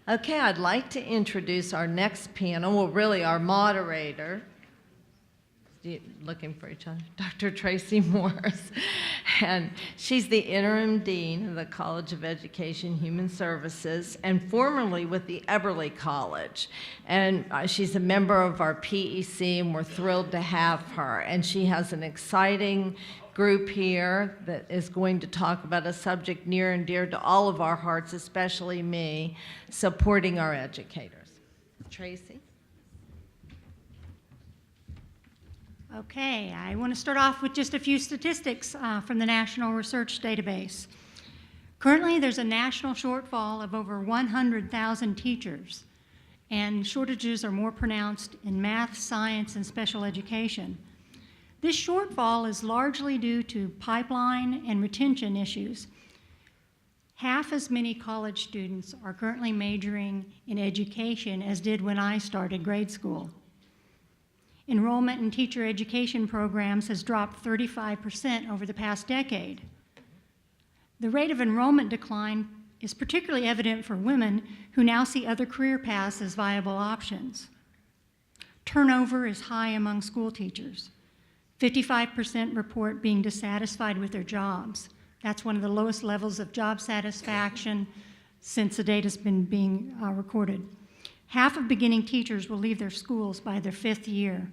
Okay, I'd like to introduce our next panel, well, really our moderator. Looking for each other, Dr. Tracy Morris. And she's the interim dean of the College of Education Human Services and formerly with the Eberly College. And she's a member of our PEC, and we're thrilled to have her. And she has an exciting group here that is going to talk about a subject near and dear to all of our hearts, especially me, supporting our educators. Tracy? Okay, I want to start off with just a few statistics from the National Research Database. Currently, there's a national shortfall of over 100,000 teachers, and shortages are more pronounced in math, science, and special education. This shortfall is largely due to pipeline and retention issues. Half as many college students are currently majoring in education as did when I started grade school. Enrollment in teacher education programs has dropped 35% over the past decade. The rate of enrollment decline is particularly evident for women who now see other career paths as viable options. Turnover is high among school teachers. 55% report being dissatisfied with their jobs. That's one of the lowest levels of job satisfaction since the data's been being recorded. Half of beginning teachers will leave their schools by their 5th year,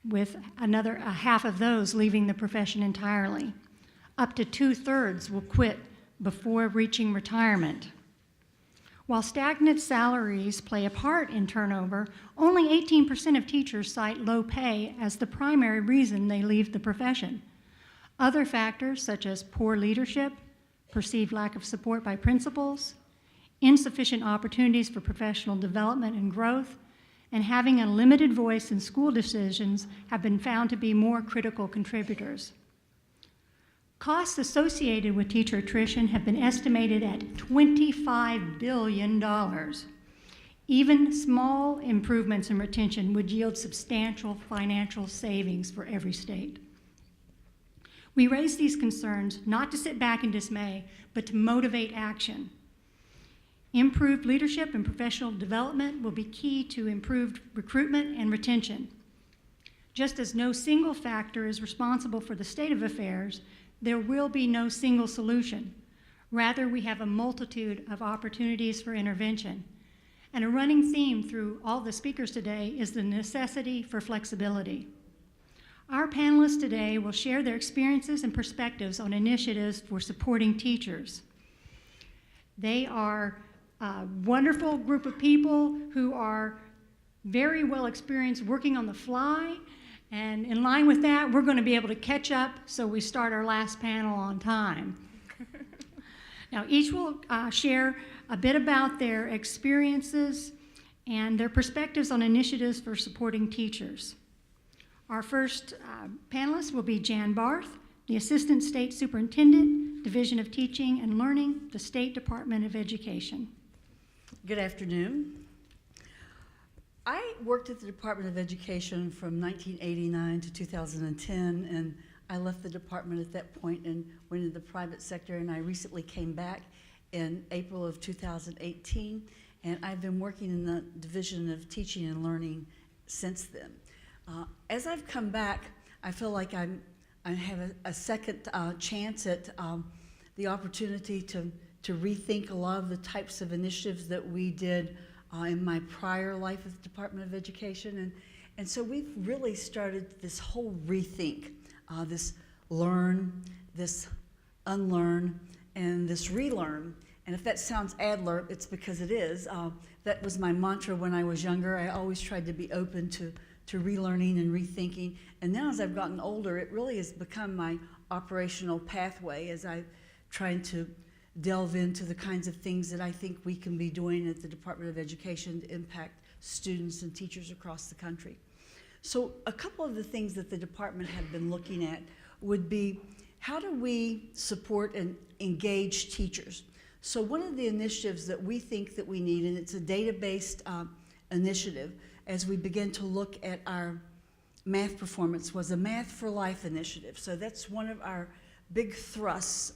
with another half of those leaving the profession entirely. Up to 2/3 will quit before reaching retirement. While stagnant salaries play a part in turnover, only 18% of teachers cite low pay as the primary reason they leave the profession. Other factors such as poor leadership, perceived lack of support by principals, insufficient opportunities for professional development and growth, and having a limited voice in school decisions have been found to be more critical contributors. Costs associated with teacher attrition have been estimated at $25 billion. Even small improvements in retention would yield substantial financial savings for every state. We raise these concerns not to sit back in dismay, but to motivate action. Improved leadership and professional development will be key to improved recruitment and retention. Just as no single factor is responsible for the state of affairs, there will be no single solution. Rather, we have a multitude of opportunities for intervention. And a running theme through all the speakers today is the necessity for flexibility. Our panelists today will share their experiences and perspectives on initiatives for supporting teachers. They are a wonderful group of people who are very well experienced working on the fly, and in line with that, we're going to be able to catch up so we start our last panel on time. Now, each will share a bit about their experiences and their perspectives on initiatives for supporting teachers. Our first panelist will be Jan Barth, the Assistant State Superintendent, Division of Teaching and Learning, the State Department of Education. Good afternoon. I worked at the Department of Education from 1989 to 2010, and I left the department at that point and went into the private sector, and I recently came back in April of 2018, and I've been working in the Division of Teaching and Learning since then. As I've come back, I feel like I have a second chance at the opportunity to rethink a lot of the types of initiatives that we did in my prior life at the Department of Education. And so we've really started this whole rethink, this learn, this unlearn, and this relearn. And if that sounds ad-lib, it's because it is. That was my mantra when I was younger. I always tried to be open to relearning and rethinking. And now as I've gotten older, it really has become my operational pathway as I'm trying to delve into the kinds of things that I think we can be doing at the Department of Education to impact students and teachers across the country. So a couple of the things that the department have been looking at would be, how do we support and engage teachers? So one of the initiatives that we think that we need, and it's a data-based initiative, as we begin to look at our math performance, was a Math for Life initiative. So that's one of our big thrusts.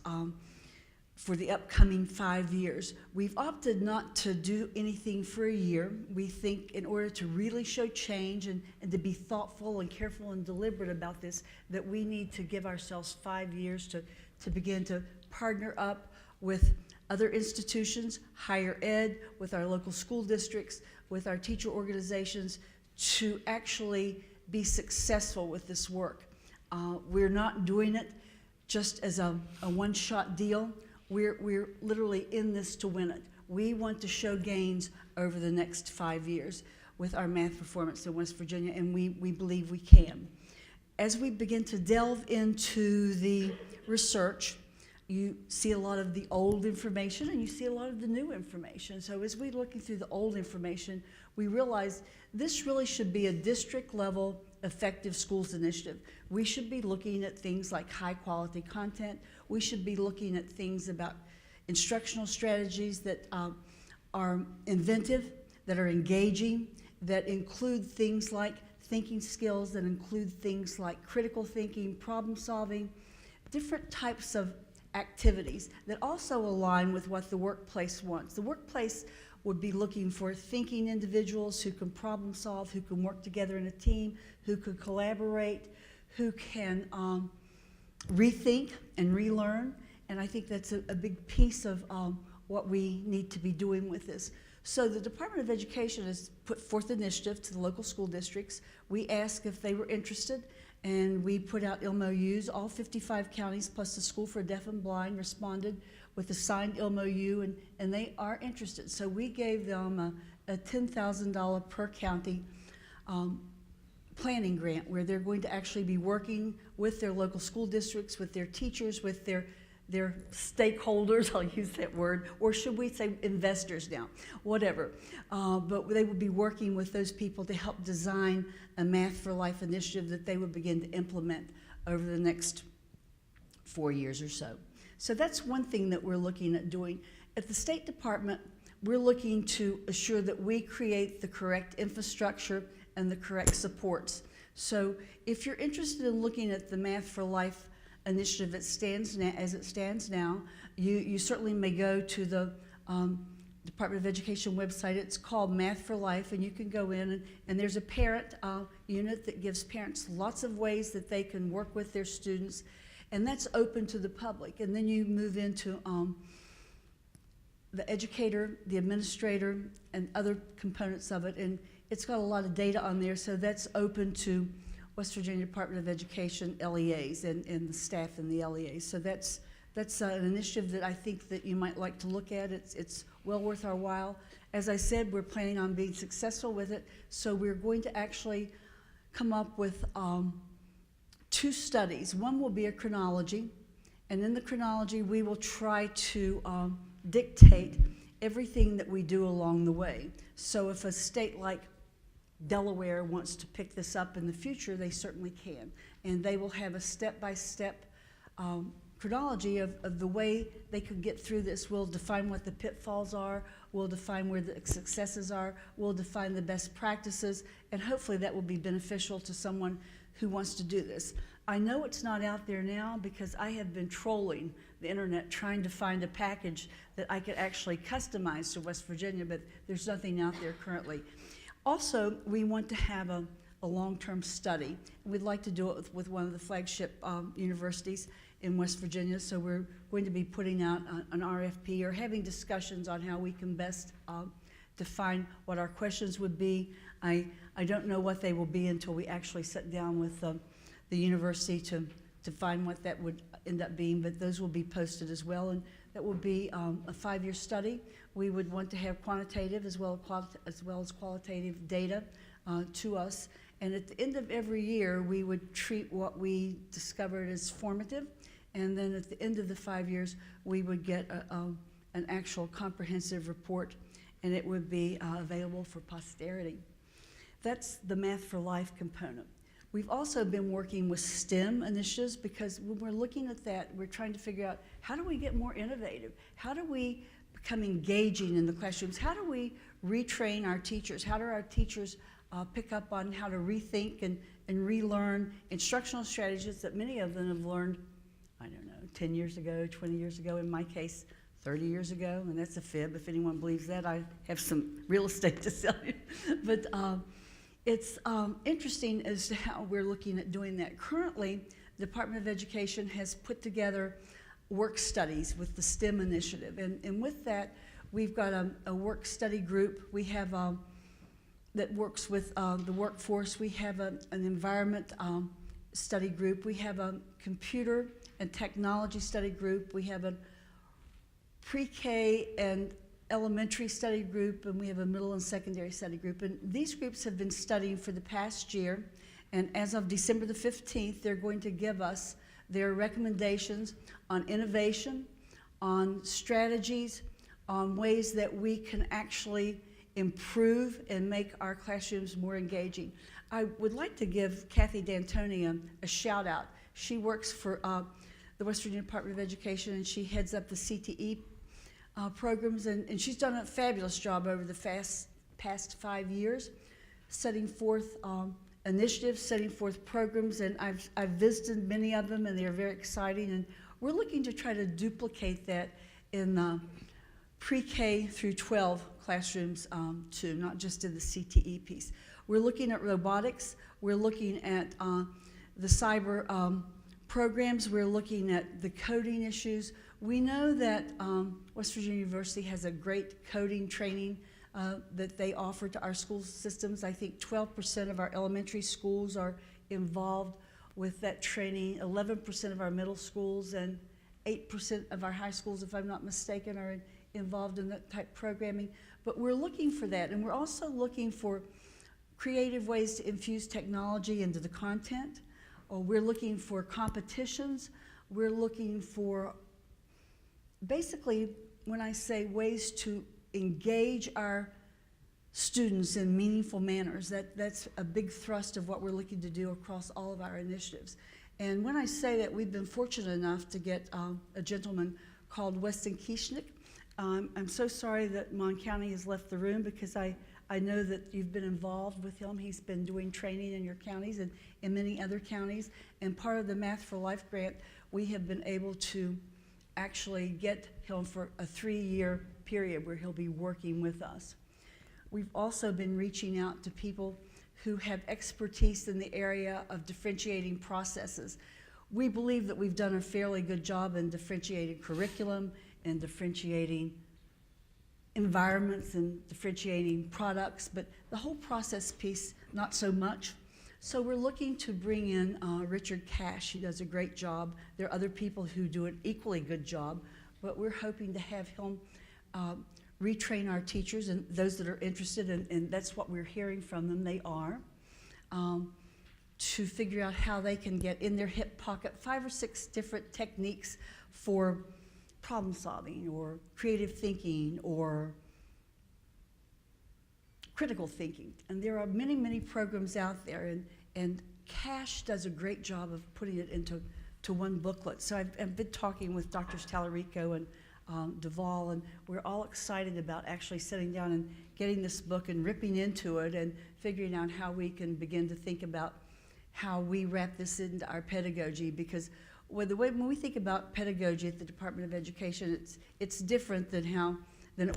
for the upcoming 5 years. We've opted not to do anything for a year. We think in order to really show change and to be thoughtful and careful and deliberate about this, that we need to give ourselves 5 years to begin to partner up with other institutions, higher ed, with our local school districts, with our teacher organizations, to actually be successful with this work. We're not doing it just as a one-shot deal. We're literally in this to win it. We want to show gains over the next 5 years with our math performance in West Virginia, and we believe we can. As we begin to delve into the research, you see a lot of the old information and you see a lot of the new information. So as we're looking through the old information, we realize this really should be a district level effective schools initiative. We should be looking at things like high quality content. We should be looking at things about instructional strategies that are inventive, that are engaging, that include things like thinking skills, that include things like critical thinking, problem solving, different types of activities that also align with what the workplace wants. The workplace would be looking for thinking individuals who can problem solve, who can work together in a team, who can collaborate, who can rethink and relearn. And I think that's a big piece of what we need to be doing with this. So the Department of Education has put forth initiative to the local school districts. We asked if they were interested, and we put out MOUs. All 55 counties plus the School for Deaf and Blind responded with a signed MOU, and they are interested. So we gave them a $10,000 per county planning grant, where they're going to actually be working with their local school districts, with their teachers, with their stakeholders, I'll use that word, or should we say investors now, whatever. But they would be working with those people to help design a Math for Life initiative that they would begin to implement over the next 4 years or so. So that's one thing that we're looking at doing. At the State Department, we're looking to assure that we create the correct infrastructure and the correct supports. So if you're interested in looking at the Math for Life initiative as it stands now, you certainly may go to the Department of Education website. It's called Math for Life, and you can go in and there's a parent unit that gives parents lots of ways that they can work with their students, and that's open to the public. And then you move into the educator, the administrator, and other components of it, and it's got a lot of data on there, so that's open to West Virginia Department of Education LEAs and the staff in the LEAs. So that's an initiative that I think that you might like to look at. It's well worth our while. As I said, we're planning on being successful with it, so we're going to actually come up with 2 studies. One will be a chronology, and in the chronology we will try to dictate everything that we do along the way. So if a state like Delaware wants to pick this up in the future, they certainly can. And they will have a step-by-step chronology of the way they could get through this. We'll define what the pitfalls are, we'll define where the successes are, we'll define the best practices, and hopefully that will be beneficial to someone who wants to do this. I know it's not out there now because I have been trolling the internet trying to find a package that I could actually customize to West Virginia, but there's nothing out there currently. Also, we want to have a long-term study. We'd like to do it with one of the flagship universities in West Virginia, so we're going to be putting out an RFP or having discussions on how we can best define what our questions would be. I don't know what they will be until we actually sit down with the university to find what that would end up being, but those will be posted as well, and that will be a 5-year study. We would want to have quantitative as well as qualitative data to us, and at the end of every year we would treat what we discovered as formative, and then at the end of the 5 years we would get an actual comprehensive report, and it would be available for posterity. That's the Math for Life component. We've also been working with STEM initiatives, because when we're looking at that, we're trying to figure out how do we get more innovative? How do we become engaging in the classrooms? How do we retrain our teachers? How do our teachers pick up on how to rethink and relearn instructional strategies that many of them have learned, I don't know, 10 years ago, 20 years ago, in my case, 30 years ago, and that's a fib. If anyone believes that, I have some real estate to sell you. But it's interesting as to how we're looking at doing that. Currently, the Department of Education has put together work studies with the STEM initiative, and with that, we've got a work study group. We have that works with the workforce. We have an environment study group. We have a computer and technology study group. We have a pre-K and elementary study group, and we have a middle and secondary study group. And these groups have been studying for the past year, and as of December the 15th, they're going to give us their recommendations on innovation, on strategies, on ways that we can actually improve and make our classrooms more engaging. I would like to give Kathy D'Antoni a shout out. She works for the West Virginia Department of Education, and she heads up the CTE programs, and she's done a fabulous job over the past 5 years, setting forth initiatives, setting forth programs, and I've visited many of them, and they're very exciting, and we're looking to try to duplicate that in pre-K through 12 classrooms too, not just in the CTE piece. We're looking at robotics, we're looking at the cyber programs, we're looking at the coding issues. We know that West Virginia University has a great coding training that they offer to our school systems. I think 12% of our elementary schools are involved with that training, 11% of our middle schools, and 8% of our high schools, if I'm not mistaken, are involved in that type of programming. But we're looking for that, and we're also looking for creative ways to infuse technology into the content. We're looking for competitions. We're looking for, basically, when I say ways to engage our students in meaningful manners, that's a big thrust of what we're looking to do across all of our initiatives. And when I say that, we've been fortunate enough to get a gentleman called Weston Kieschnick. I'm so sorry that Mon County has left the room, because I know that you've been involved with him. He's been doing training in your counties and in many other counties. And part of the Math for Life grant, we have been able to actually get him for a 3-year period where he'll be working with us. We've also been reaching out to people who have expertise in the area of differentiating processes. We believe that we've done a fairly good job in differentiating curriculum and differentiating environments and differentiating products, but the whole process piece, not so much. So we're looking to bring in Richard Cash. He does a great job. There are other people who do an equally good job, but we're hoping to have him retrain our teachers and those that are interested, and that's what we're hearing from them, they are, to figure out how they can get in their hip pocket 5 or 6 different techniques for problem solving or creative thinking or critical thinking. And there are many, many programs out there, and Cash does a great job of putting it into one booklet. So I've been talking with Drs. Tallarico and Duvall, and we're all excited about actually sitting down and getting this book and ripping into it and figuring out how we can begin to think about how we wrap this into our pedagogy, because when we think about pedagogy at the Department of Education, it's different than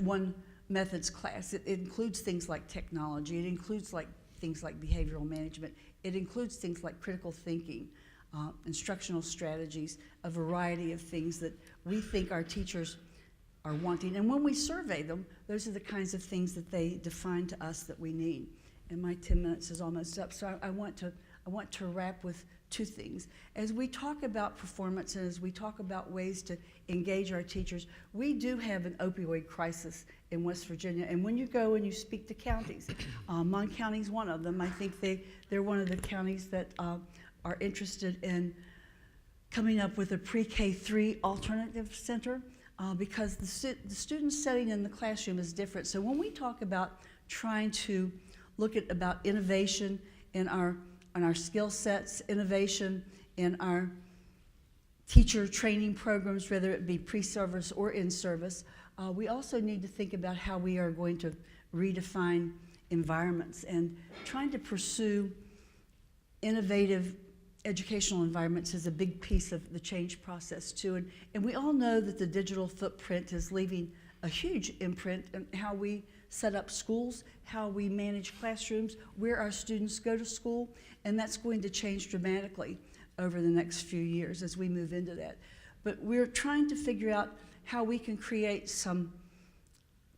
one methods class. It includes things like technology. It includes things like behavioral management. It includes things like critical thinking, instructional strategies, a variety of things that we think our teachers are wanting. And when we survey them, those are the kinds of things that they define to us that we need. And my 10 minutes is almost up, so I want to wrap with 2 things. As we talk about performance and as we talk about ways to engage our teachers, we do have an opioid crisis in West Virginia. And when you go and you speak to counties, Mon County is one of them. I think they're one of the counties that are interested in coming up with a pre-K3 alternative center because the student setting in the classroom is different. So when we talk about trying to look at about innovation in our skill sets, innovation in our teacher training programs, whether it be pre-service or in-service, we also need to think about how we are going to redefine environments and trying to pursue innovative educational environments is a big piece of the change process too. And we all know that the digital footprint is leaving a huge imprint in how we set up schools, how we manage classrooms, where our students go to school, and that's going to change dramatically over the next few years as we move into that. But we're trying to figure out how we can create some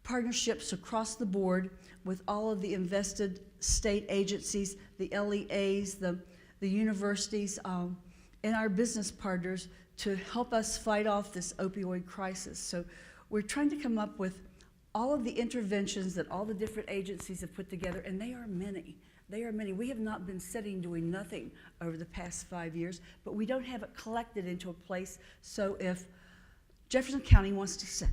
partnerships across the board with all of the invested state agencies, the LEAs, the universities, and our business partners to help us fight off this opioid crisis. So we're trying to come up with all of the interventions that all the different agencies have put together, and they are many. They are many. We have not been sitting doing nothing over the past 5 years, but we don't have it collected into a place. So if Jefferson County wants to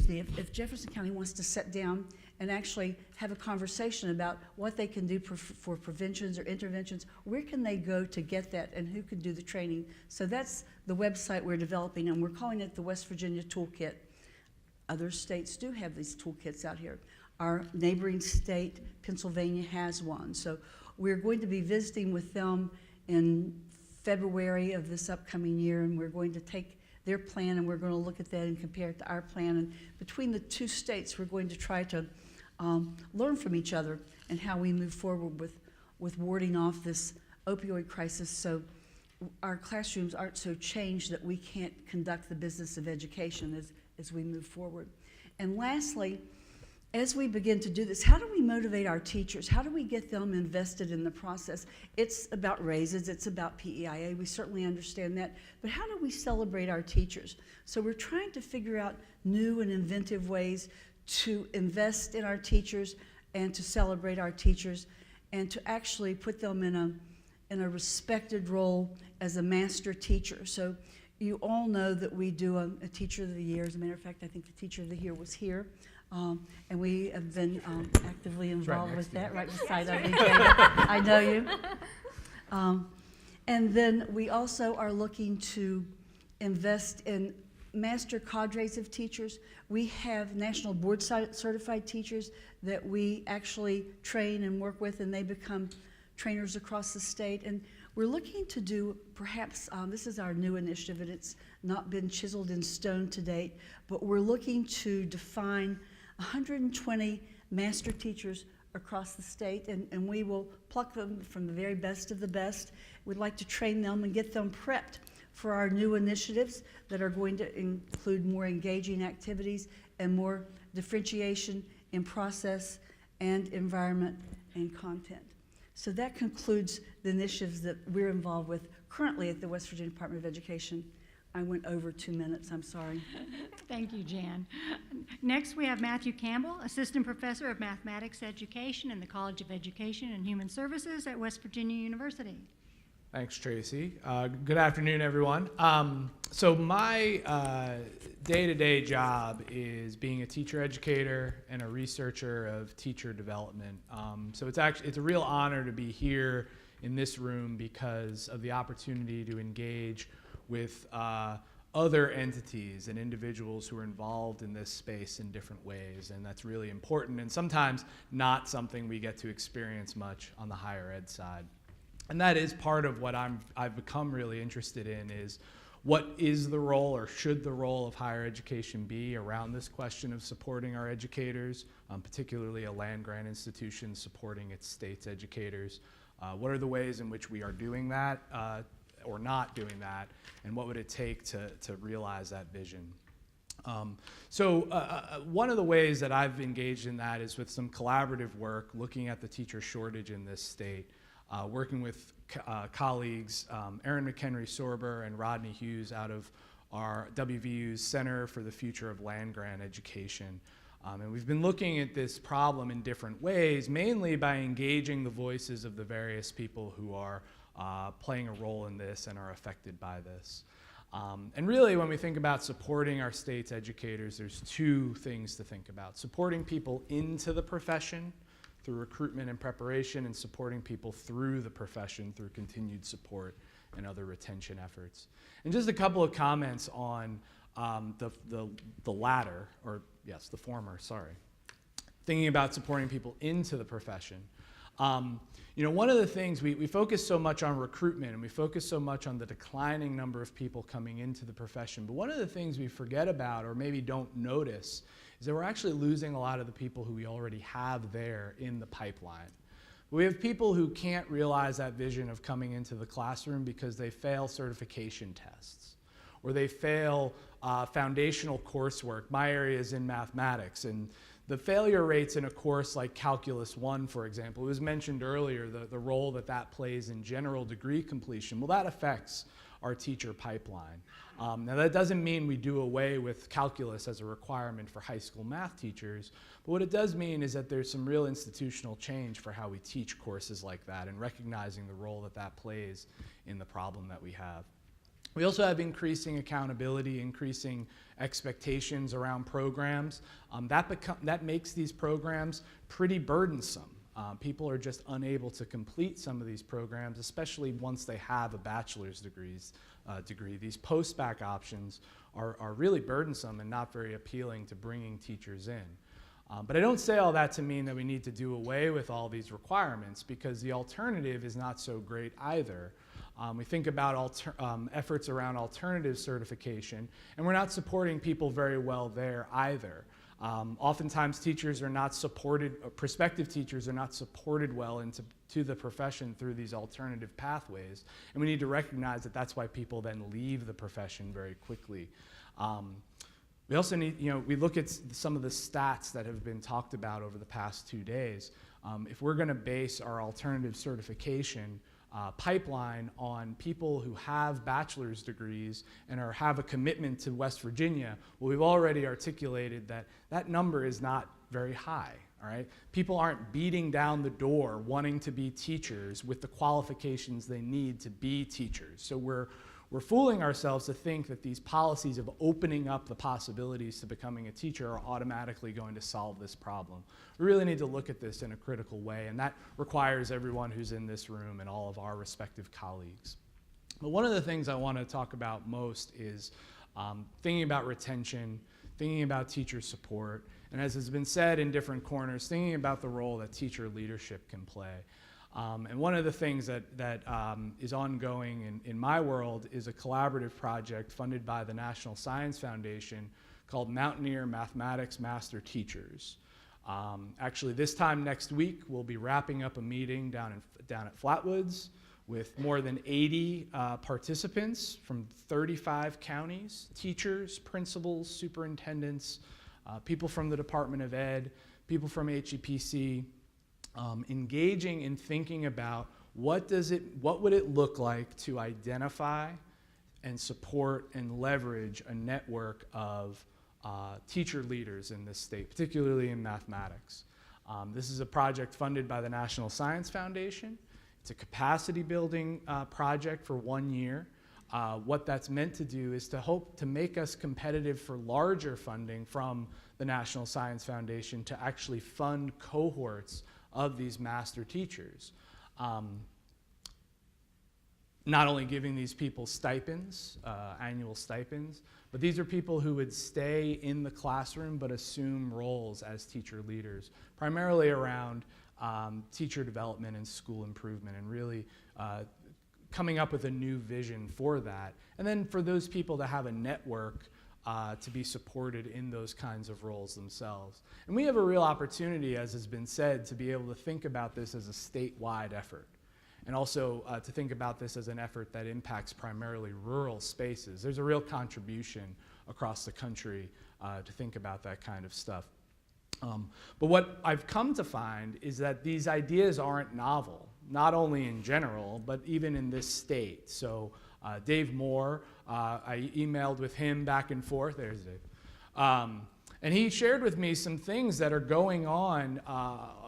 if Jefferson County wants to sit down and actually have a conversation about what they can do for preventions or interventions, where can they go to get that, and who can do the training? So that's the website we're developing, and we're calling it the West Virginia Toolkit. Other states do have these toolkits out here. Our neighboring state, Pennsylvania, has one. So we're going to be visiting with them in February of this upcoming year, and we're going to take their plan and we're going to look at that and compare it to our plan. And between the two states, we're going to try to learn from each other and how we move forward with warding off this opioid crisis, so our classrooms aren't so changed that we can't conduct the business of education as we move forward. And lastly, as we begin to do this, how do we motivate our teachers? How do we get them invested in the process? It's about raises, it's about PEIA, we certainly understand that, but how do we celebrate our teachers? So we're trying to figure out new and inventive ways to invest in our teachers and to celebrate our teachers and to actually put them in a respected role as a master teacher. So you all know that we do a Teacher of the Year. As a matter of fact, I think the Teacher of the Year was here. And we have been actively involved with that, right beside of me, Jada. I know you. And then we also are looking to invest in master cadres of teachers. We have national board certified teachers that we actually train and work with, and they become trainers across the state. And we're looking to do perhaps, this is our new initiative, and it's not been chiseled in stone to date, but we're looking to define 120 master teachers across the state, and we will pluck them from the very best of the best. We'd like to train them and get them prepped for our new initiatives that are going to include more engaging activities and more differentiation in process and environment and content. So that concludes the initiatives that we're involved with currently at the West Virginia Department of Education. I went over 2 minutes, I'm sorry. Thank you, Jan. Next, we have Matthew Campbell, Assistant Professor of Mathematics Education in the College of Education and Human Services at West Virginia University. Thanks, Tracy. Good afternoon, everyone. So my day-to-day job is being a teacher educator and a researcher of teacher development. So it's a real honor to be here in this room because of the opportunity to engage with other entities and individuals who are involved in this space in different ways, and that's really important and sometimes not something we get to experience much on the higher ed side. And that is part of what I've become really interested in, is what is the role, or should the role, of higher education be around this question of supporting our educators, particularly a land-grant institution supporting its state's educators. What are the ways in which we are doing that or not doing that, and what would it take to realize that vision? One of the ways that I've engaged in that is with some collaborative work looking at the teacher shortage in this state. Working with colleagues Erin McHenry-Sorber and Rodney Hughes out of our WVU's Center for the Future of Land-Grant Education. And we've been looking at this problem in different ways, mainly by engaging the voices of the various people who are playing a role in this and are affected by this. And really, when we think about supporting our state's educators, there's two things to think about. Supporting people into the profession through recruitment and preparation, and supporting people through the profession through continued support and other retention efforts. And just a couple of comments on the latter, or yes, the former, sorry. Thinking about supporting people into the profession. One of the things, we focus so much on recruitment and we focus so much on the declining number of people coming into the profession, but one of the things we forget about or maybe don't notice is that we're actually losing a lot of the people who we already have there in the pipeline. We have people who can't realize that vision of coming into the classroom because they fail certification tests or they fail foundational coursework. My area is in mathematics, and the failure rates in a course like Calculus 1, for example, it was mentioned earlier, the role that plays in general degree completion. Well, that affects our teacher pipeline. Now, that doesn't mean we do away with calculus as a requirement for high school math teachers, but what it does mean is that there's some real institutional change for how we teach courses like that and recognizing the role that plays in the problem that we have. We also have increasing accountability, increasing expectations around programs. That makes these programs pretty burdensome. People are just unable to complete some of these programs, especially once they have a bachelor's degree. These post-bac options are really burdensome and not very appealing to bringing teachers in. But I don't say all that to mean that we need to do away with all these requirements, because the alternative is not so great either. We think about efforts around alternative certification, and we're not supporting people very well there either. Oftentimes teachers are not supported, prospective teachers are not supported well into the profession through these alternative pathways, and we need to recognize that that's why people then leave the profession very quickly. We also need, we look at some of the stats that have been talked about over the past 2 days. If we're going to base our alternative certification pipeline on people who have bachelor's degrees and have a commitment to West Virginia, well, we've already articulated that number is not very high. All right? People aren't beating down the door wanting to be teachers with the qualifications they need to be teachers. So we're fooling ourselves to think that these policies of opening up the possibilities to becoming a teacher are automatically going to solve this problem. We really need to look at this in a critical way, and that requires everyone who's in this room and all of our respective colleagues. But one of the things I want to talk about most is thinking about retention, thinking about teacher support, and as has been said in different corners, thinking about the role that teacher leadership can play. And one of the things that is ongoing in my world is a collaborative project funded by the National Science Foundation called Mountaineer Mathematics Master Teachers. Actually, this time next week, we'll be wrapping up a meeting down at Flatwoods with more than 80 participants from 35 counties, teachers, principals, superintendents, people from the Department of Ed, people from HEPC, engaging in thinking about what would it look like to identify and support and leverage a network of teacher leaders in this state, particularly in mathematics. This is a project funded by the National Science Foundation. It's a capacity building project for 1 year. What that's meant to do is to hope to make us competitive for larger funding from the National Science Foundation to actually fund cohorts of these master teachers. Not only giving these people stipends, annual stipends, but these are people who would stay in the classroom but assume roles as teacher leaders, primarily around teacher development and school improvement, and really coming up with a new vision for that. And then for those people to have a network to be supported in those kinds of roles themselves. And we have a real opportunity, as has been said, to be able to think about this as a statewide effort, and also to think about this as an effort that impacts primarily rural spaces. There's a real contribution across the country to think about that kind of stuff. But what I've come to find is that these ideas aren't novel, not only in general, but even in this state. So Dave Moore, I emailed with him back and forth. There's Dave. And he shared with me some things that are going on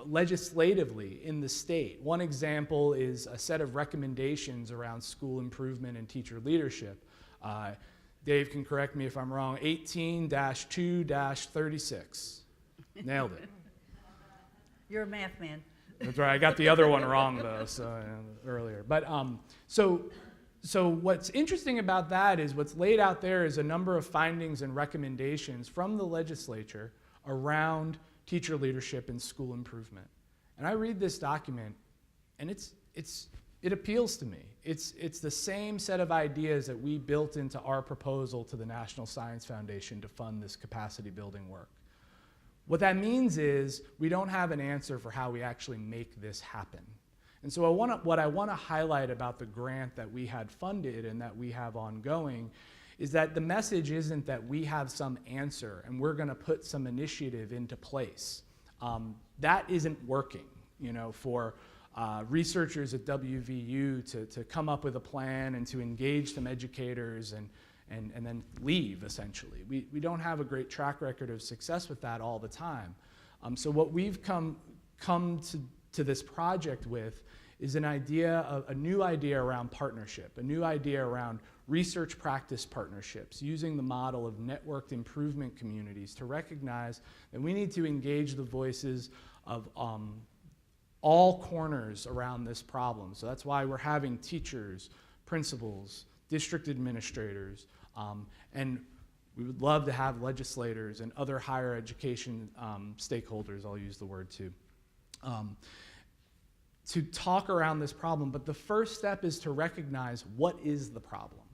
legislatively in the state. One example is a set of recommendations around school improvement and teacher leadership. Dave can correct me if I'm wrong, 18-2-36. Nailed it. You're a math man. That's right. I got the other one wrong though, earlier. But so what's interesting about that is what's laid out there is a number of findings and recommendations from the legislature around teacher leadership and school improvement. And I read this document, and it appeals to me. It's the same set of ideas that we built into our proposal to the National Science Foundation to fund this capacity building work. What that means is we don't have an answer for how we actually make this happen. And so what I want to highlight about the grant that we had funded and that we have ongoing is that the message isn't that we have some answer and we're going to put some initiative into place. That isn't working, for researchers at WVU to come up with a plan and to engage some educators and then leave, essentially. We don't have a great track record of success with that all the time. So what we've come to this project with is a new idea around partnership, a new idea around research practice partnerships, using the model of networked improvement communities to recognize that we need to engage the voices of all corners around this problem. So that's why we're having teachers, principals, district administrators, and we would love to have legislators and other higher education stakeholders, I'll use the word too, to talk around this problem. But the first step is to recognize what is the problem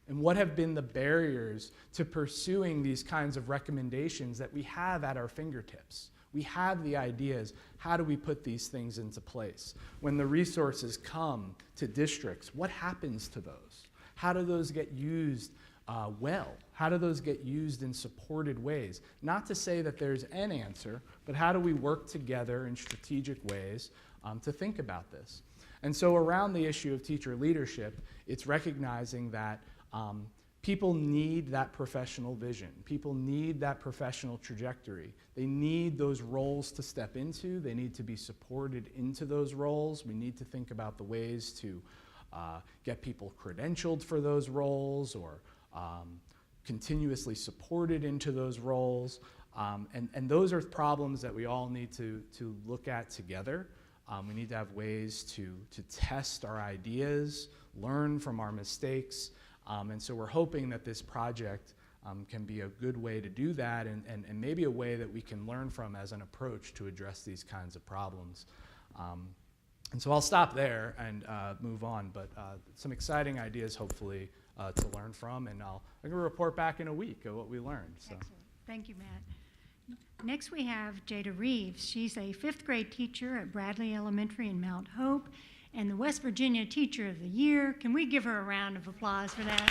and what have been the barriers to pursuing these kinds of recommendations that we have at our fingertips. We have the ideas. How do we put these things into place? When the resources come to districts, what happens to those? How do those get used well? How do those get used in supported ways? Not to say that there's an answer, but how do we work together in strategic ways to think about this? And so around the issue of teacher leadership, it's recognizing that people need that professional vision. People need that professional trajectory. They need those roles to step into. They need to be supported into those roles. We need to think about the ways to get people credentialed for those roles or continuously supported into those roles. And those are problems that we all need to look at together. We need to have ways to test our ideas, learn from our mistakes. And so we're hoping that this project can be a good way to do that and maybe a way that we can learn from as an approach to address these kinds of problems. And so I'll stop there and move on, but some exciting ideas hopefully to learn from, and I'm going to report back in a week of what we learned. So. Excellent. Thank you, Matt. Next we have Jada Reeves. She's a 5th grade teacher at Bradley Elementary in Mount Hope and the West Virginia Teacher of the Year. Can we give her a round of applause for that?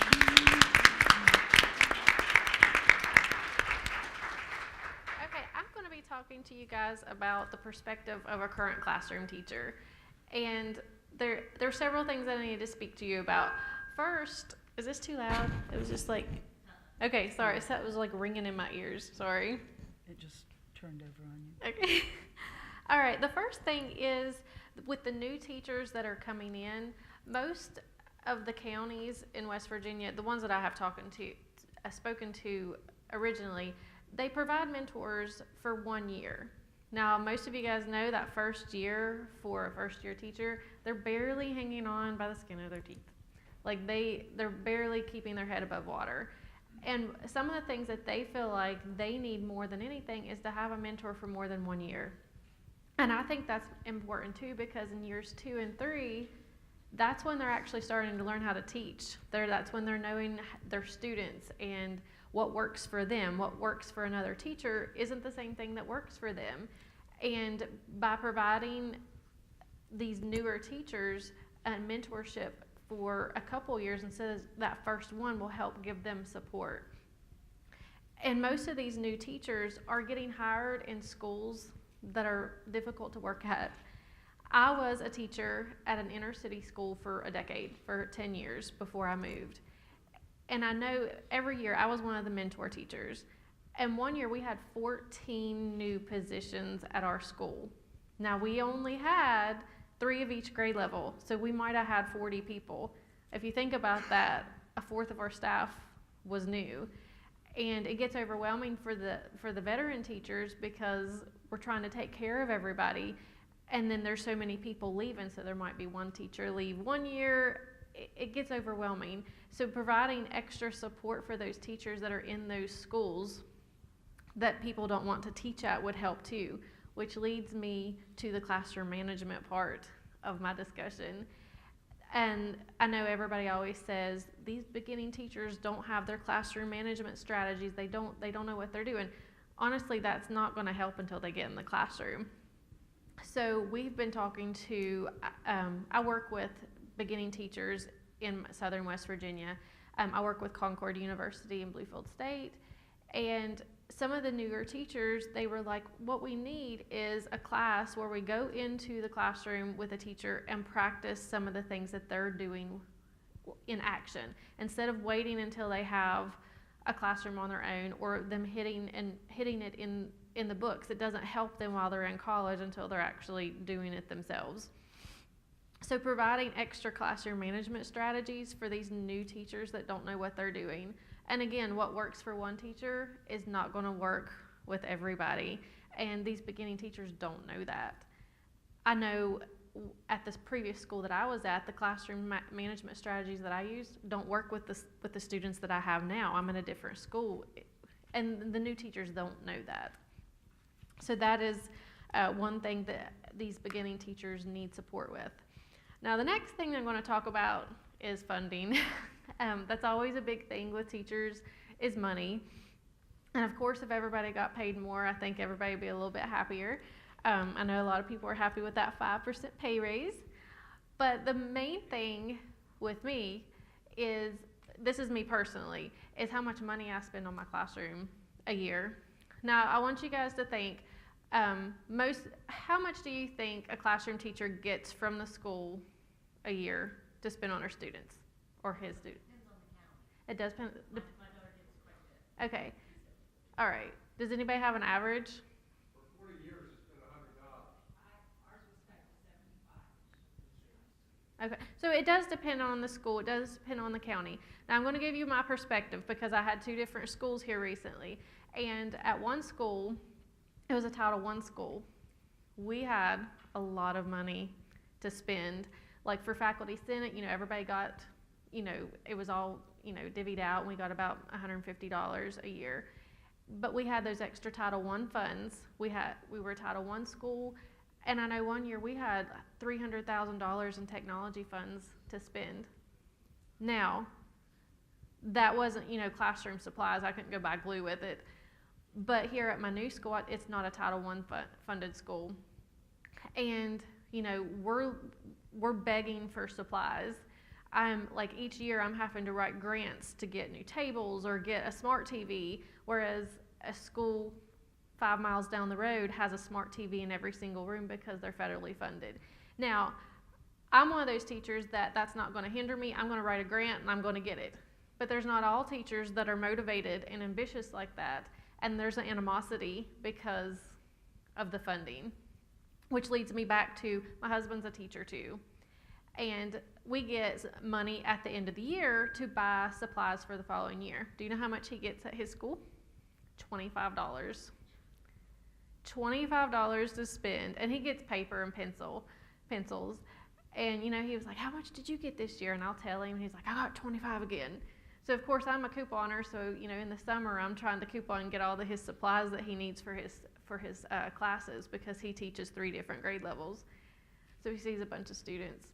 Okay, I'm going to be talking to you guys about the perspective of a current classroom teacher. And there are several things that I need to speak to you about. First, is this too loud? It was just like, okay, sorry, so it was like ringing in my ears, sorry. It just turned over on you. Okay. All right, the first thing is with the new teachers that are coming in, most of the counties in West Virginia, the ones that I have spoken to originally, they provide mentors for 1 year. Now, most of you guys know that first year for a first-year teacher, they're barely hanging on by the skin of their teeth. Like they're barely keeping their head above water. And some of the things that they feel like they need more than anything is to have a mentor for more than 1 year. And I think that's important too, because in years 2 and 3, that's when they're actually starting to learn how to teach. That's when they're knowing their students and what works for them. What works for another teacher isn't the same thing that works for them. And by providing these newer teachers a mentorship for a couple years instead of that first one will help give them support. And most of these new teachers are getting hired in schools that are difficult to work at. I was a teacher at an inner city school for a decade, for 10 years before I moved. And I know every year I was one of the mentor teachers. And 1 year we had 14 new positions at our school. Now we only had 3 of each grade level, so we might have had 40 people. If you think about that, a fourth of our staff was new. And it gets overwhelming for the veteran teachers because we're trying to take care of everybody, and then there's so many people leaving, so there might be one teacher leave 1 year. It gets overwhelming. So providing extra support for those teachers that are in those schools that people don't want to teach at would help too. which leads me to the classroom management part of my discussion. And I know everybody always says these beginning teachers don't have their classroom management strategies. They don't know what they're doing. Honestly, that's not going to help until they get in the classroom. So we've been talking to, I work with beginning teachers in Southern West Virginia. I work with Concord University in Bluefield State, and some of the newer teachers, they were like, what we need is a class where we go into the classroom with a teacher and practice some of the things that they're doing in action, instead of waiting until they have a classroom on their own or them hitting it in the books. It doesn't help them while they're in college until they're actually doing it themselves. So providing extra classroom management strategies for these new teachers that don't know what they're doing. And again, what works for one teacher is not going to work with everybody. And these beginning teachers don't know that. I know at this previous school that I was at, the classroom management strategies that I use don't work with the students that I have now. I'm in a different school, and the new teachers don't know that. So that is one thing that these beginning teachers need support with. Now, the next thing I'm going to talk about is funding. That's always a big thing with teachers, is money. And of course, if everybody got paid more, I think everybody would be a little bit happier. I know a lot of people are happy with that 5% pay raise. But the main thing with me is, this is me personally, is how much money I spend on my classroom a year. Now, I want you guys to think, how much do you think a classroom teacher gets from the school a year to spend on her students or his students? Depends on the county. It does depend. My daughter gets quite a bit. Okay. All right. Does anybody have an average? For 40 years, it's been $100. Ours was cut to 75. Okay. So it does depend on the school. It does depend on the county. Now I'm going to give you my perspective because I had 2 different schools here recently. And at one school, it was a Title I school. We had a lot of money to spend. Like for faculty senate, everybody got, it was all, divvied out, and we got about $150 a year. But we had those extra Title I funds. We were a Title I school, and I know one year we had $300,000 in technology funds to spend. Now, that wasn't, classroom supplies. I couldn't go buy glue with it. But here at my new school, it's not a Title I funded school. And, we're begging for supplies. Each year I'm having to write grants to get new tables or get a smart TV, whereas a school 5 miles down the road has a smart TV in every single room because they're federally funded. Now, I'm one of those teachers that's not going to hinder me. I'm going to write a grant and I'm going to get it. But there's not all teachers that are motivated and ambitious like that, and there's an animosity because of the funding, which leads me back to my husband's a teacher too. And we get money at the end of the year to buy supplies for the following year. Do you know how much he gets at his school? $25. $25 to spend, and he gets paper and pencils. And he was like, how much did you get this year? And I'll tell him, and he's like, I got 25 again. So of course I'm a couponer, so in the summer I'm trying to coupon and get all his supplies that he needs for his classes, because he teaches 3 different grade levels. So he sees a bunch of students.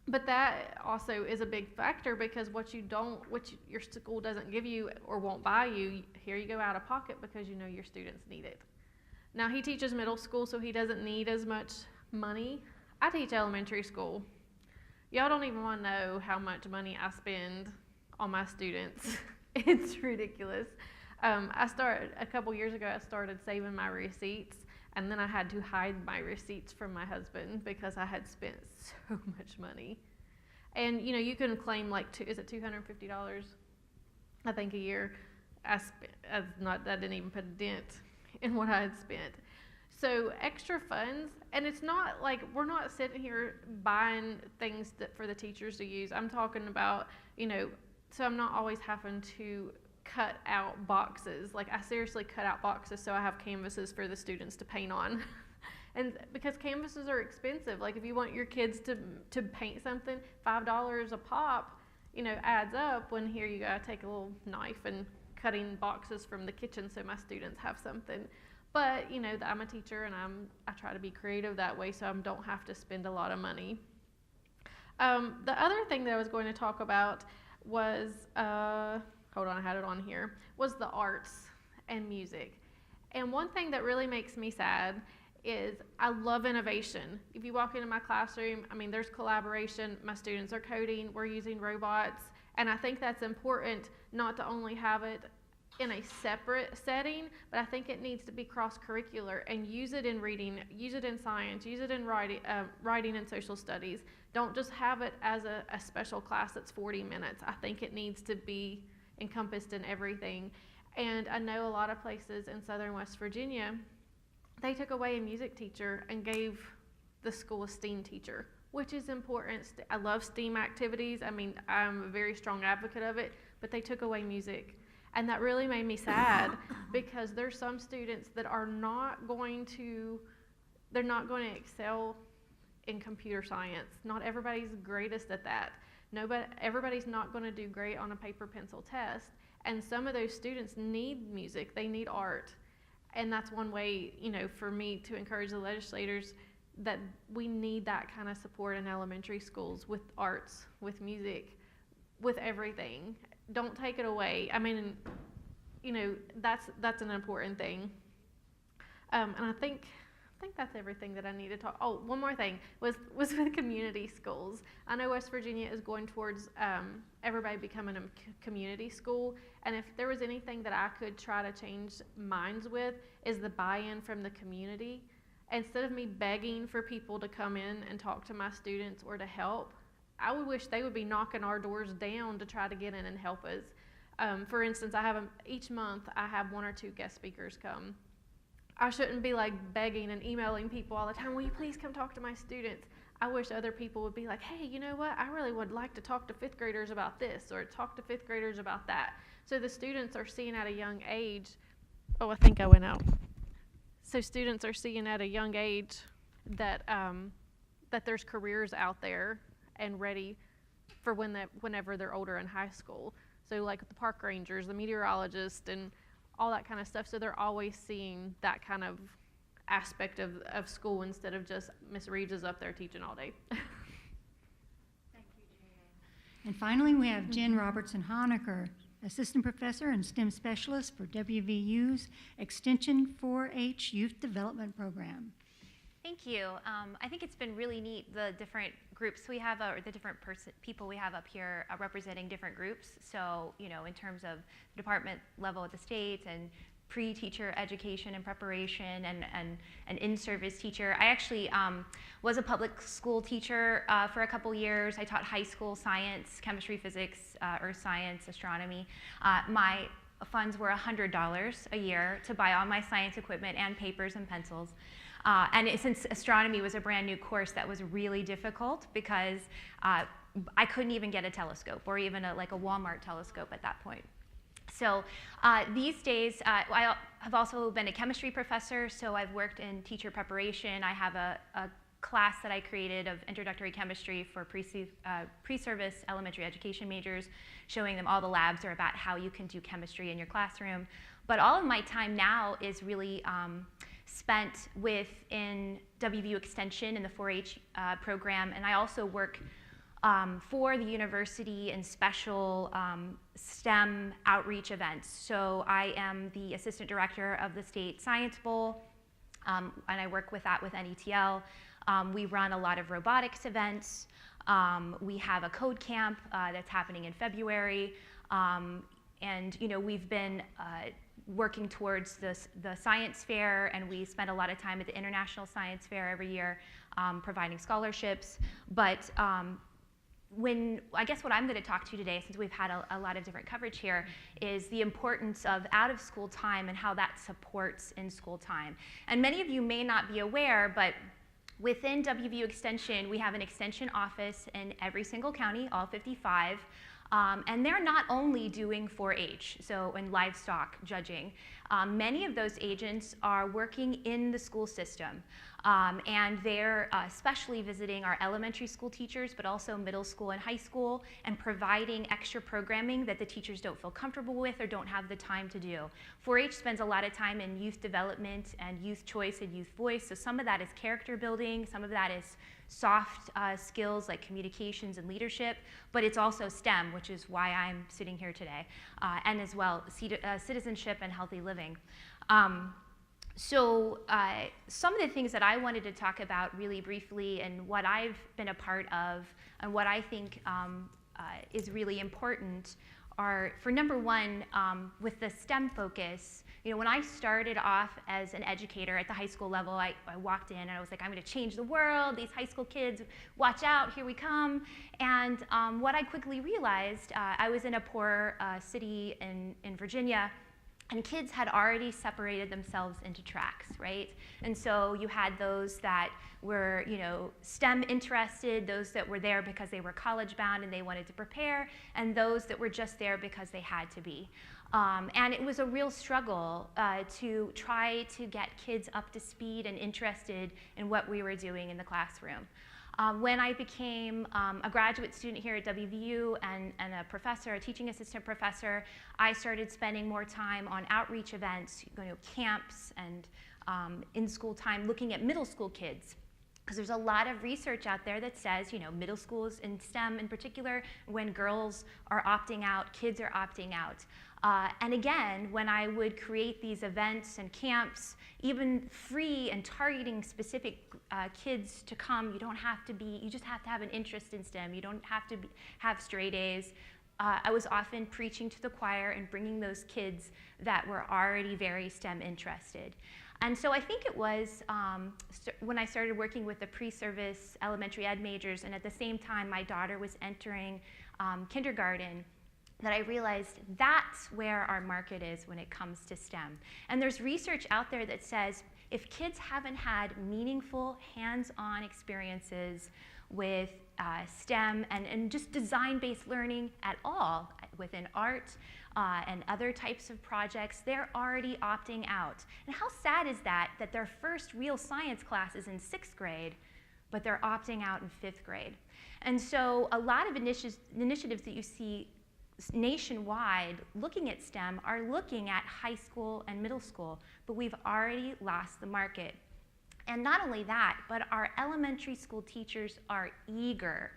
But that also is a big factor, because what your school doesn't give you or won't buy you, here you go out of pocket because your students need it. Now he teaches middle school, so he doesn't need as much money. I teach elementary school. Y'all don't even want to know how much money I spend on my students. It's ridiculous. A couple years ago, I started saving my receipts, and then I had to hide my receipts from my husband because I had spent so much money. And you can claim is it $250? I think a year. That didn't even put a dent in what I had spent. So extra funds, and it's not like we're not sitting here buying things for the teachers to use. I'm talking about, so I'm not always having to cut out boxes. I seriously cut out boxes so I have canvases for the students to paint on. And because canvases are expensive, if you want your kids to paint something, $5 a pop, adds up, when here you gotta take a little knife and cutting boxes from the kitchen so my students have something. But, you know, I'm a teacher and I try to be creative that way so I don't have to spend a lot of money. The other thing that I was going to talk about was, hold on, I had it on here, was the arts and music. And one thing that really makes me sad is I love innovation. If you walk into my classroom, I mean, there's collaboration. My students are coding, we're using robots, and I think that's important not to only have it in a separate setting, but I think it needs to be cross-curricular and use it in reading, use it in science, use it in writing and social studies. Don't just have it as a special class that's 40 minutes. I think it needs to be encompassed in everything. And I know a lot of places in southern West Virginia, they took away a music teacher and gave the school a STEAM teacher, which is important. I love STEAM activities. I mean, I'm a very strong advocate of it, but they took away music. And that really made me sad because there's some students that are not going to excel in computer science. Not everybody's greatest at that. Everybody's not going to do great on a paper pencil test. And some of those students need music, they need art. And that's one way, you know, for me to encourage the legislators that we need that kind of support in elementary schools with arts, with music, with everything. Don't take it away. I mean, you know, that's an important thing. And I think that's everything that I need to talk. Oh, one more thing was with community schools. I know West Virginia is going towards everybody becoming a community school, and if there was anything that I could try to change minds with is the buy-in from the community. Instead of me begging for people to come in and talk to my students or to help, I would wish they would be knocking our doors down to try to get in and help us. For instance, each month I have 1 or 2 guest speakers come. I shouldn't be like begging and emailing people all the time, will you please come talk to my students? I wish other people would be like, hey, you know what? I really would like to talk to 5th graders about this or talk to 5th graders about that. So the students are seeing at a young age, oh, I think I went out. So students are seeing at a young age that there's careers out there and ready for whenever they're older in high school. So like the park rangers, the meteorologists, and all that kind of stuff. So they're always seeing that kind of aspect of school instead of just Miss Reeves is up there teaching all day. Thank you, Jada. And finally, we have Jen Robertson-Honecker, Assistant Professor and STEM Specialist for WVU's Extension 4-H Youth Development Program. Thank you. I think it's been really neat, the different groups we have, or the different people we have up here representing different groups. So, you know, in terms of department level at the state and pre-teacher education and preparation and in-service teacher. I actually was a public school teacher for a couple years. I taught high school science, chemistry, physics, earth science, astronomy. My funds were $100 a year to buy all my science equipment and papers and pencils. Since astronomy was a brand new course, that was really difficult because I couldn't even get a telescope or even like a Walmart telescope at that point. So these days, I have also been a chemistry professor, so I've worked in teacher preparation. I have a class that I created of introductory chemistry for pre-service elementary education majors, showing them all the labs are about how you can do chemistry in your classroom. But all of my time now is really spent within WVU Extension in the 4-H program, and I also work for the university in special STEM outreach events. So I am the assistant director of the State Science Bowl, and I work with that with NETL. We run a lot of robotics events. We have a code camp that's happening in February, and you know, we've been working towards the science fair, and we spend a lot of time at the International Science Fair every year providing scholarships. But I guess what I'm going to talk to you today, since we've had a lot of different coverage here, is the importance of out-of-school time and how that supports in-school time. And many of you may not be aware, but within WVU Extension, we have an extension office in every single county, all 55. And they're not only doing 4-H, so in livestock judging. Many of those agents are working in the school system. And they're especially visiting our elementary school teachers, but also middle school and high school, and providing extra programming that the teachers don't feel comfortable with or don't have the time to do. 4-H spends a lot of time in youth development and youth choice and youth voice, so some of that is character building, some of that is soft skills like communications and leadership, but it's also STEM, which is why I'm sitting here today, and as well citizenship and healthy living. So some of the things that I wanted to talk about really briefly and what I've been a part of and what I think is really important are, for number one, with the STEM focus, when I started off as an educator at the high school level, I walked in and I was like, I'm going to change the world. These high school kids, watch out, here we come. And what I quickly realized, I was in a poor city in Virginia, and kids had already separated themselves into tracks, right? And so you had those that were, STEM interested, those that were there because they were college bound and they wanted to prepare, and those that were just there because they had to be. And it was a real struggle to try to get kids up to speed and interested in what we were doing in the classroom. When I became a graduate student here at WVU and a professor, a teaching assistant professor, I started spending more time on outreach events, camps and in-school time looking at middle school kids. Because there's a lot of research out there that says, middle schools in STEM in particular, when girls are opting out, kids are opting out. And again, when I would create these events and camps, even free and targeting specific kids to come, you just have to have an interest in STEM. You don't have to have straight A's. I was often preaching to the choir and bringing those kids that were already very STEM interested. And so I think it was when I started working with the pre-service elementary ed majors, and at the same time my daughter was entering kindergarten, that I realized that's where our market is when it comes to STEM. And there's research out there that says if kids haven't had meaningful hands-on experiences with STEM and just design-based learning at all within art and other types of projects, they're already opting out. And how sad is that their first real science class is in 6th grade, but they're opting out in 5th grade. And so a lot of initiatives that you see nationwide looking at STEM are looking at high school and middle school, but we've already lost the market. And not only that, but our elementary school teachers are eager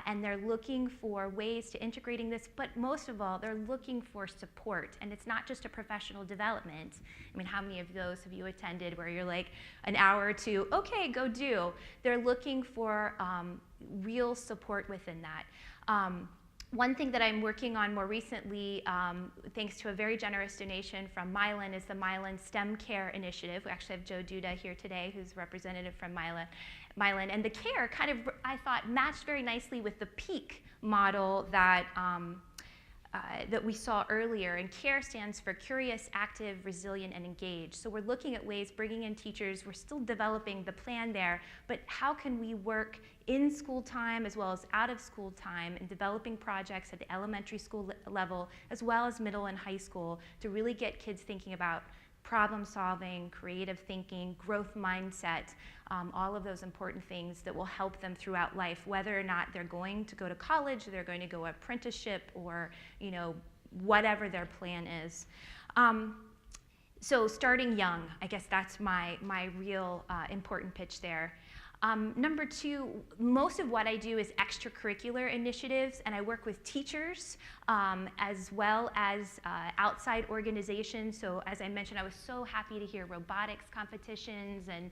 and they're looking for ways to integrating this, but most of all, they're looking for support. And it's not just a professional development. I mean, how many of those have you attended where you're like an hour or two, okay, go do. They're looking for real support within that. One thing that I'm working on more recently, thanks to a very generous donation from Milan, is the Milan STEM Care Initiative. We actually have Joe Duda here today, who's representative from Milan. And the CARE kind of, I thought, matched very nicely with the PEAK model that we saw earlier. And CARE stands for Curious, Active, Resilient, and Engaged. So we're looking at ways, bringing in teachers. We're still developing the plan there, but how can we work in school time as well as out of school time and developing projects at the elementary school level as well as middle and high school to really get kids thinking about problem solving, creative thinking, growth mindset, all of those important things that will help them throughout life, whether or not they're going to go to college, they're going to go apprenticeship, or whatever their plan is. So starting young, I guess that's my real important pitch there. Number two, most of what I do is extracurricular initiatives, and I work with teachers as well as outside organizations. So as I mentioned, I was so happy to hear robotics competitions, and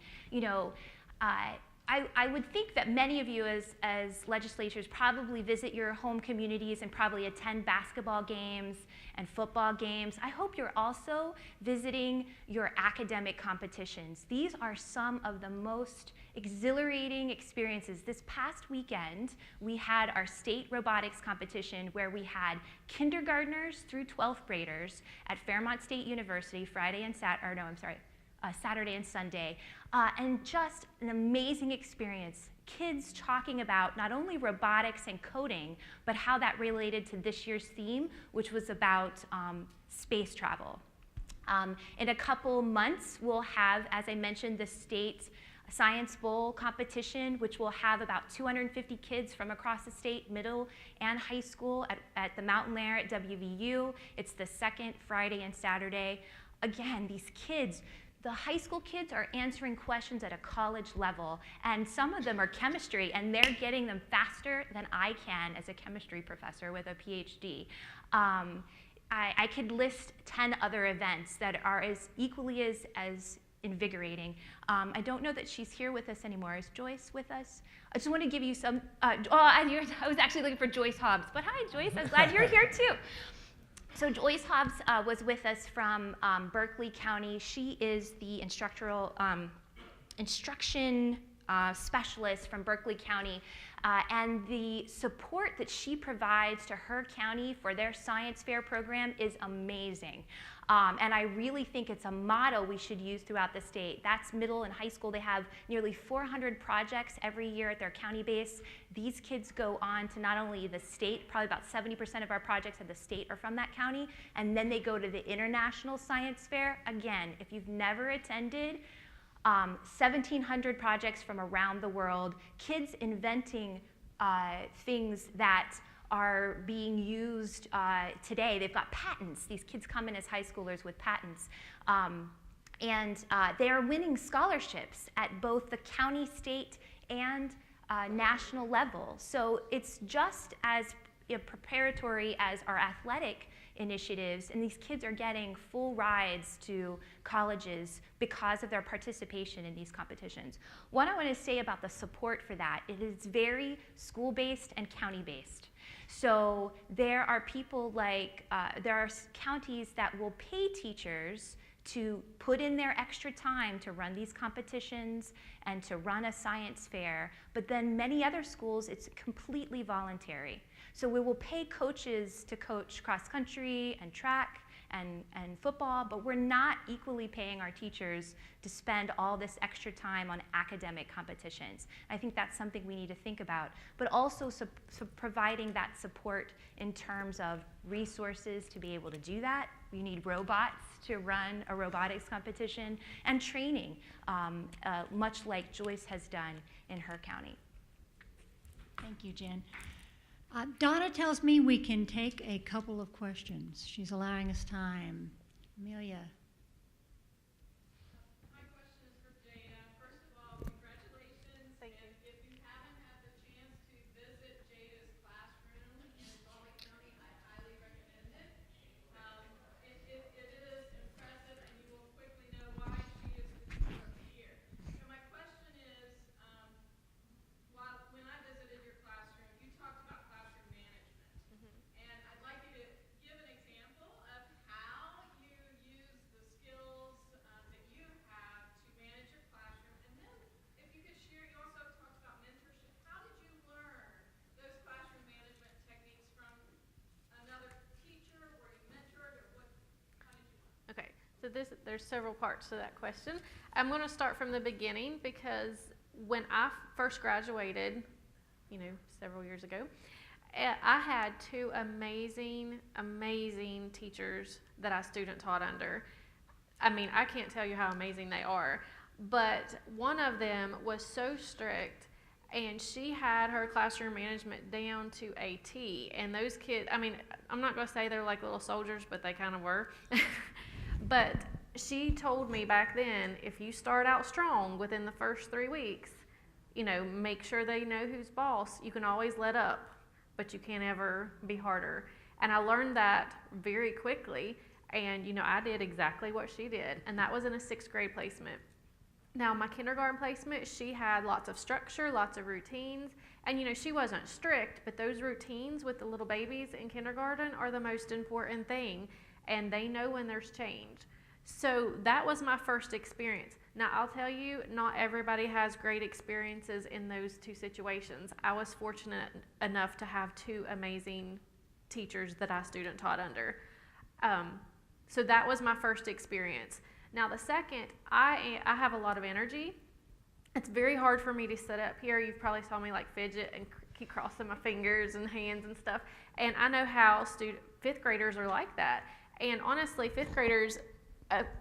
I would think that many of you as legislators probably visit your home communities and probably attend basketball games and football games. I hope you're also visiting your academic competitions. These are some of the most exhilarating experiences. This past weekend, we had our state robotics competition where we had kindergartners through 12th graders at Fairmont State University Saturday and Sunday, and just an amazing experience kids talking about not only robotics and coding, but how that related to this year's theme, which was about space travel. In a couple months, we'll have, as I mentioned, the state Science Bowl competition, which will have about 250 kids from across the state, middle and high school at the Mountain Lair at WVU. It's the second Friday and Saturday. Again, these kids, the high school kids are answering questions at a college level, and some of them are chemistry, and they're getting them faster than I can as a chemistry professor with a PhD. I could list 10 other events that are equally as invigorating. I don't know that she's here with us anymore. Is Joyce with us? I just want to give you some, I was actually looking for Joyce Hobbs, but hi Joyce, I'm glad you're here too. So Joyce Hobbs was with us from Berkeley County. She is the instruction specialist from Berkeley County, and the support that she provides to her county for their science fair program is amazing. And I really think it's a model we should use throughout the state. That's middle and high school. They have nearly 400 projects every year at their county base. These kids go on to not only the state, probably about 70% of our projects at the state are from that county, and then they go to the International Science Fair. Again, if you've never attended, 1,700 projects from around the world, kids inventing things that are being used today. They've got patents. These kids come in as high schoolers with patents. And they are winning scholarships at both the county, state, and national level. So it's just as preparatory as our athletic initiatives, and these kids are getting full rides to colleges because of their participation in these competitions. What I want to say about the support for that, it is very school-based and county-based. So there are people like, there are counties that will pay teachers to put in their extra time to run these competitions and to run a science fair, but then many other schools, it's completely voluntary. So we will pay coaches to coach cross country and track and football, but we're not equally paying our teachers to spend all this extra time on academic competitions. I think that's something we need to think about, but also providing that support in terms of resources to be able to do that. You need robots to run a robotics competition, and training, much like Joyce has done in her county. Thank you, Jen. Donna tells me we can take a couple of questions. She's allowing us time. Amelia. My question is for Jada. First of all, congratulations. Thank you. And if you haven't had the chance to visit Jada's classroom in Raleigh County, I highly recommend it. It is impressive, and you will quickly know why she is the teacher of the year. So my question is, when I visited your classroom, you talked about classroom management. And I'd like you to give an example of how you use the skills that you have to manage your classroom. And then if you could share, you also talked about mentorship. How did you learn those classroom management techniques from another teacher? Were you mentored, or how did you learn? Okay, so there's several parts to that question. I'm going to start from the beginning, because when I first graduated, several years ago, I had two amazing teachers that I student taught under. I mean, I can't tell you how amazing they are, but one of them was so strict, and she had her classroom management down to a T. And those kids, I mean, I'm not going to say they're like little soldiers, but they kind of were. But she told me back then, if you start out strong within the first 3 weeks, make sure they know who's boss. You can always let up, but you can't ever be harder. And I learned that very quickly, and I did exactly what she did, and that was in a 6th grade placement. Now, my kindergarten placement, she had lots of structure, lots of routines, and she wasn't strict, but those routines with the little babies in kindergarten are the most important thing, and they know when there's change. So that was my first experience. Now, I'll tell you, not everybody has great experiences in those two situations. I was fortunate enough to have two amazing teachers that I student taught under. So that was my first experience. Now, the second, I have a lot of energy, It's very hard for me to sit up here. You've probably saw me like fidget and keep crossing my fingers and hands and stuff. And I know how fifth graders are like that. And honestly, fifth graders,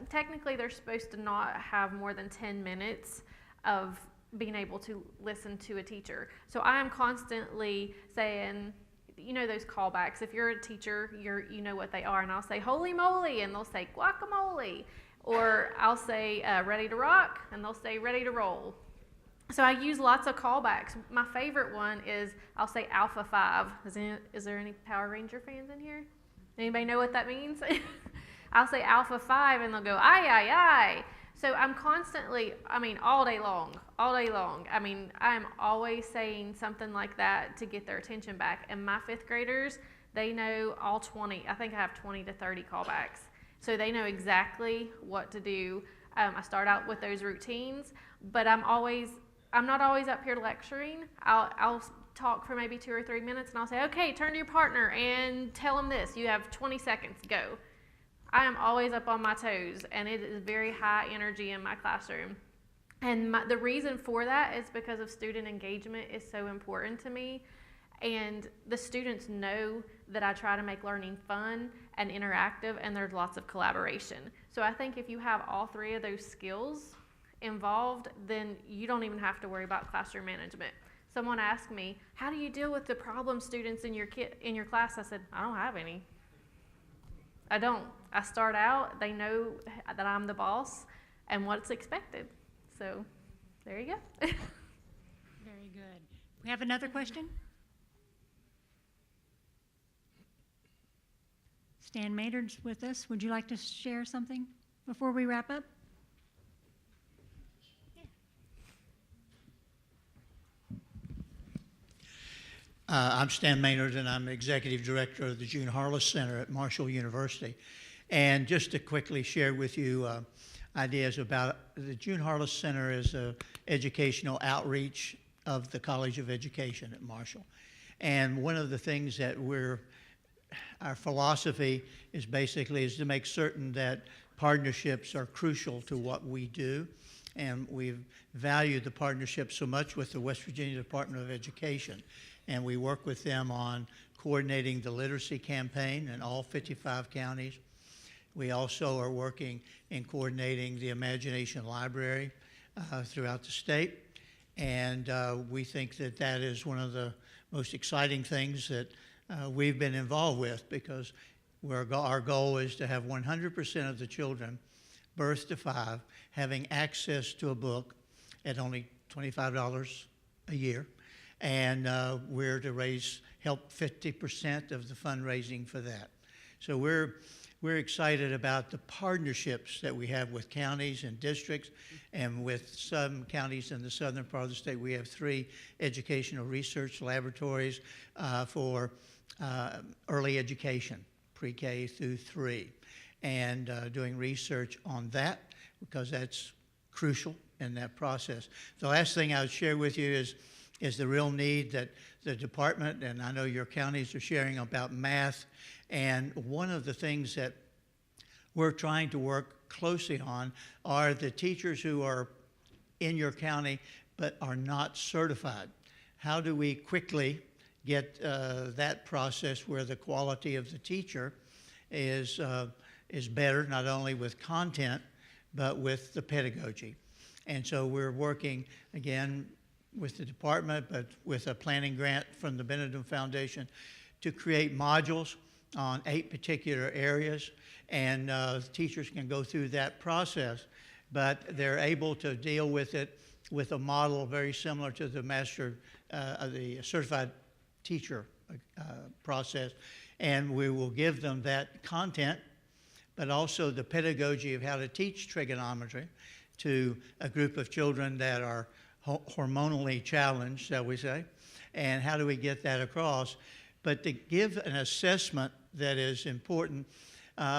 technically they're supposed to not have more than 10 minutes of being able to listen to a teacher. So I am constantly saying, you know, those callbacks. If you're a teacher, you know what they are. And I'll say, holy moly, and they'll say, guacamole. Or I'll say, ready to rock, and they'll say, ready to roll. So I use lots of callbacks. My favorite one is, I'll say Alpha 5. Is there any Power Ranger fans in here? Anybody know what that means? I'll say Alpha 5, and they'll go, aye, aye, aye. So I'm constantly, all day long. I'm always saying something like that to get their attention back. And my fifth graders, they know all 20. I think I have 20 to 30 callbacks. So they know exactly what to do. I start out with those routines, but I'm not always up here lecturing. I'll talk for maybe 2 or 3 minutes, and I'll say, okay, turn to your partner and tell them this. You have 20 seconds, go. I am always up on my toes, and it is very high energy in my classroom. And the reason for that is because of student engagement is so important to me. And the students know that I try to make learning fun and interactive, and there's lots of collaboration. So I think if you have all 3 of those skills involved, then you don't even have to worry about classroom management. Someone asked me, how do you deal with the problem students in your class? I said, I don't have any. I don't. I start out, they know that I'm the boss and what's expected. So there you go. Very good. We have another question? Stan Maynard's with us. Would you like to share something before we wrap up? I'm Stan Maynard, and I'm Executive Director of the June Harless Center at Marshall University. And just to quickly share with you ideas about the June Harless Center is an educational outreach of the College of Education at Marshall. And one of the things that our philosophy is basically to make certain that partnerships are crucial to what we do. And we've valued the partnership so much with the West Virginia Department of Education. And we work with them on coordinating the literacy campaign in all 55 counties. We also are working in coordinating the Imagination Library throughout the state. And we think that that is one of the most exciting things that we've been involved with, because our goal is to have 100% of the children birth to 5 having access to a book at only $25 a year. And we're to help 50% of the fundraising for that. So we're excited about the partnerships that we have with counties and districts, and with some counties in the southern part of the state. We have 3 educational research laboratories for early education, pre-K through 3, and doing research on that, because that's crucial in that process. The last thing I would share with you is the real need that the department, and I know your counties are sharing about math. And one of the things that we're trying to work closely on are the teachers who are in your county but are not certified. How do we quickly get that process where the quality of the teacher is better, not only with content, but with the pedagogy? And so we're working, again, with the department, but with a planning grant from the Benedum Foundation to create modules on 8 particular areas, and teachers can go through that process, but they're able to deal with it with a model very similar to the the certified teacher process. And we will give them that content, but also the pedagogy of how to teach trigonometry to a group of children that are hormonally challenged, shall we say, and how do we get that across? But to give an assessment that is important,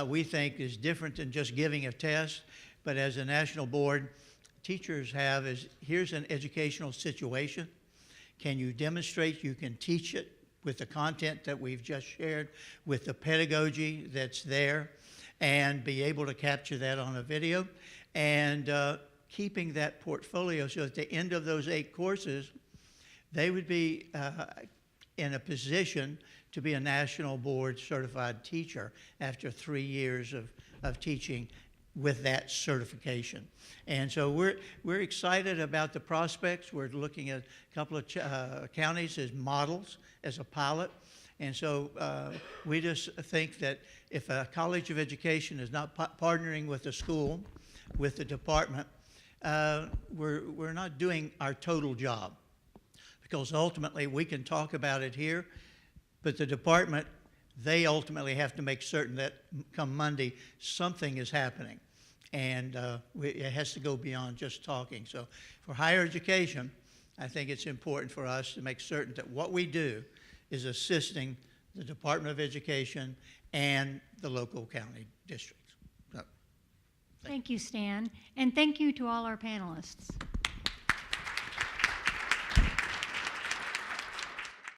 we think is different than just giving a test, but as a national board, teachers have is, here's an educational situation. Can you demonstrate you can teach it with the content that we've just shared, with the pedagogy that's there, and be able to capture that on a video? And keeping that portfolio so at the end of those 8 courses, they would be in a position to be a national board certified teacher after 3 years of teaching with that certification. And so we're excited about the prospects. We're looking at a couple of counties as models, as a pilot. And so we just think that if a college of education is not partnering with the school, with the department, we're not doing our total job. Because ultimately we can talk about it here, but the department, they ultimately have to make certain that come Monday, something is happening. And it has to go beyond just talking. So for higher education, I think it's important for us to make certain that what we do is assisting the Department of Education and the local county districts. So, Thank you, Stan. And thank you to all our panelists.